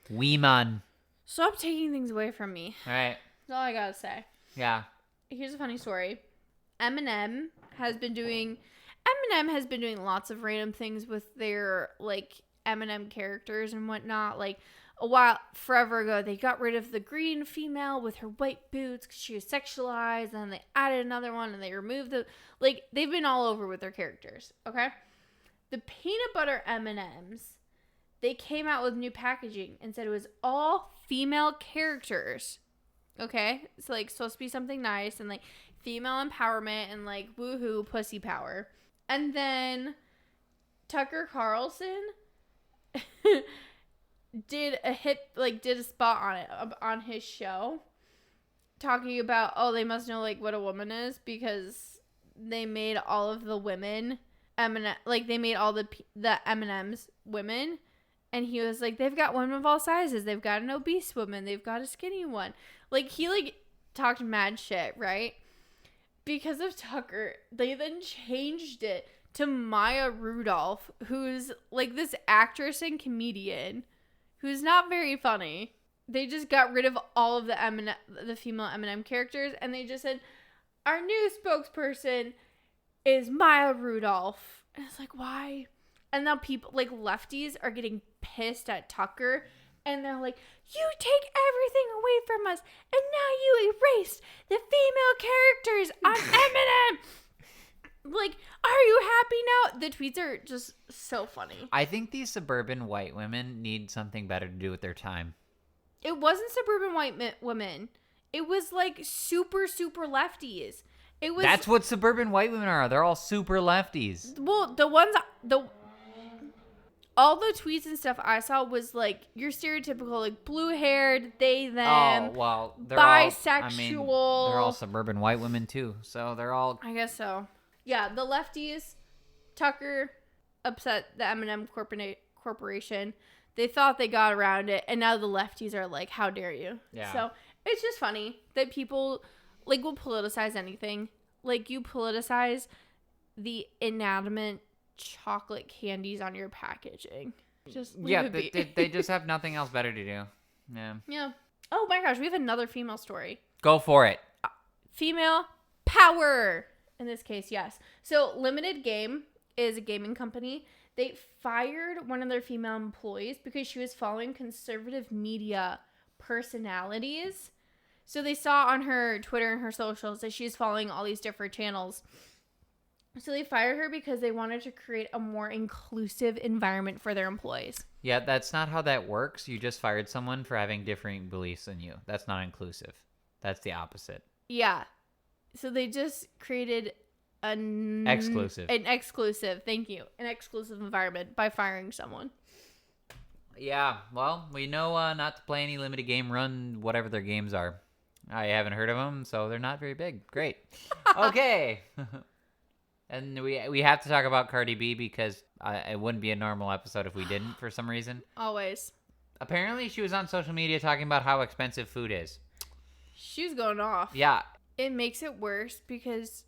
Speaker 3: women.
Speaker 4: Stop taking things away from me.
Speaker 3: All right.
Speaker 4: That's all I gotta say.
Speaker 3: Yeah.
Speaker 4: Here's a funny story. Eminem has been doing lots of random things with their like Eminem characters and whatnot. Like forever ago, they got rid of the green female with her white boots because she was sexualized, and then they added another one, and they removed they've been all over with their characters. Okay, the peanut butter M&Ms, they came out with new packaging and said it was all female characters. Okay, it's like supposed to be something nice and like female empowerment and like woohoo pussy power. And then Tucker Carlson did a spot on it on his show, talking about they must know like what a woman is because they made all of the women they made all the M&Ms women, and he was like, they've got women of all sizes, they've got an obese woman, they've got a skinny one. Like he like talked mad shit, right? Because of Tucker, they then changed it to Maya Rudolph, who's like this actress and comedian who's not very funny. They just got rid of all of the female M&M characters, and they just said, our new spokesperson is Maya Rudolph. And it's like, why? And now people, like lefties, are getting pissed at Tucker, and they're like, you take everything away from us, and now you erased the female characters on M&M. Like, are you happy now? The tweets are just so funny.
Speaker 3: I think these suburban white women need something better to do with their time.
Speaker 4: It wasn't suburban white women. It was like super, super lefties. It was.
Speaker 3: That's what suburban white women are. They're all super lefties.
Speaker 4: Well, all the tweets and stuff I saw was like your stereotypical like blue-haired, they, them.
Speaker 3: Oh, well, they're
Speaker 4: bisexual.
Speaker 3: They're all suburban white women too. So they're all.
Speaker 4: I guess so. Yeah, the lefties, Tucker upset the M&M corporation. They thought they got around it, and now the lefties are like, how dare you?
Speaker 3: Yeah.
Speaker 4: So it's just funny that people like will politicize anything. Like you politicize the inanimate chocolate candies on your packaging. Just leave it be.
Speaker 3: They just have nothing else better to do. Yeah.
Speaker 4: Yeah. Oh my gosh, we have another female story.
Speaker 3: Go for it.
Speaker 4: Female power. In this case, yes. So Limited Game is a gaming company. They fired one of their female employees because she was following conservative media personalities. So they saw on her Twitter and her socials that she's following all these different channels. So they fired her because they wanted to create a more inclusive environment for their employees.
Speaker 3: Yeah, that's not how that works. You just fired someone for having different beliefs than you. That's not inclusive. That's the opposite.
Speaker 4: Yeah. So they just created an exclusive, thank you, an exclusive environment by firing someone.
Speaker 3: Yeah, well, we know not to play any limited game run, whatever their games are. I haven't heard of them, so they're not very big. Great. Okay. And we have to talk about Cardi B because it wouldn't be a normal episode if we didn't for some reason.
Speaker 4: Always.
Speaker 3: Apparently, she was on social media talking about how expensive food is.
Speaker 4: She was going off.
Speaker 3: Yeah.
Speaker 4: It makes it worse because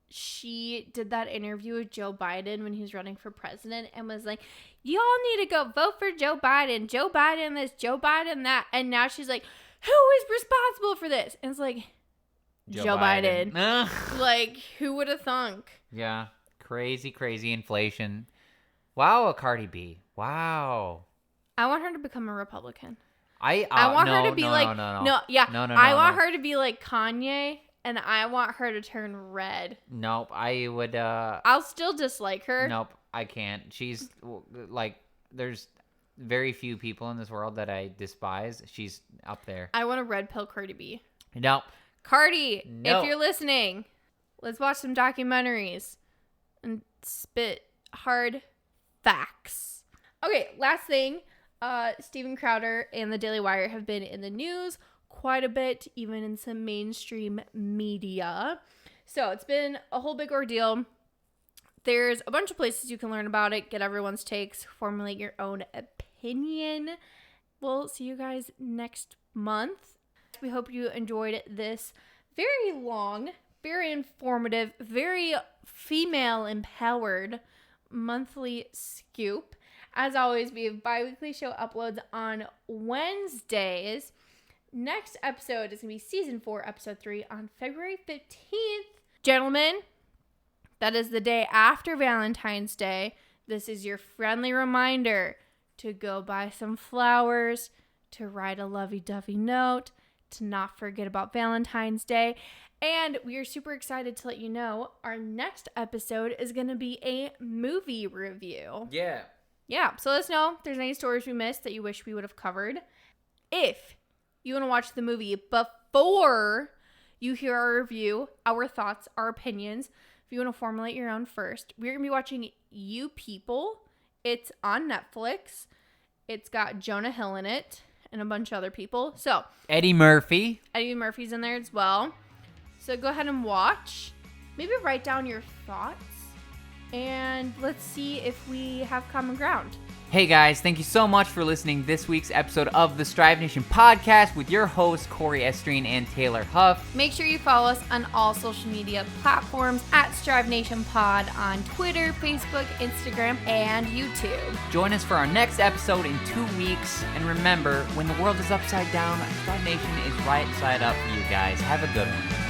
Speaker 4: she did that interview with Joe Biden when he was running for president and was like, y'all need to go vote for Joe Biden. Joe Biden this, Joe Biden that. And now she's like, who is responsible for this? And it's like, Joe Biden. Like, who would have thunk?
Speaker 3: Yeah. Crazy inflation. Wow, a Cardi B. Wow.
Speaker 4: I want her to become a Republican.
Speaker 3: I
Speaker 4: want
Speaker 3: her
Speaker 4: to be like I want her to be like Kanye, and I want her to turn red.
Speaker 3: Nope, I would.
Speaker 4: I'll still dislike her.
Speaker 3: Nope, I can't. She's like, there's very few people in this world that I despise. She's up there.
Speaker 4: I want a red pill Cardi B.
Speaker 3: Nope.
Speaker 4: Cardi,
Speaker 3: no.
Speaker 4: If you're listening, let's watch some documentaries and spit hard facts. Okay, last thing. Steven Crowder and the Daily Wire have been in the news quite a bit, even in some mainstream media. So it's been a whole big ordeal. There's a bunch of places you can learn about it, get everyone's takes, formulate your own opinion. We'll see you guys next month. We hope you enjoyed this very long, very informative, very female-empowered monthly scoop. As always, we have bi-weekly show uploads on Wednesdays. Next episode is going to be Season 4, Episode 3 on February 15th. Gentlemen, that is the day after Valentine's Day. This is your friendly reminder to go buy some flowers, to write a lovey-dovey note, to not forget about Valentine's Day. And we are super excited to let you know our next episode is going to be a movie review. Yeah, so let us know if there's any stories we missed that you wish we would have covered. If you want to watch the movie before you hear our review, our thoughts, our opinions, if you want to formulate your own first, we're going to be watching You People. It's on Netflix. It's got Jonah Hill in it and a bunch of other people. So
Speaker 3: Eddie Murphy's
Speaker 4: in there as well. So go ahead and watch. Maybe write down your thoughts. And let's see if we have common ground.
Speaker 3: Hey guys, thank you so much for listening to this week's episode of the Strive Nation podcast with your hosts Cory, Estreen, and Taylor Huff.
Speaker 4: Make sure you follow us on all social media platforms at Strive Nation Pod on Twitter, Facebook, Instagram, and YouTube.
Speaker 3: Join us for our next episode in 2 weeks. And remember, when the world is upside down, Strive Nation is right side up for you guys. Have a good one.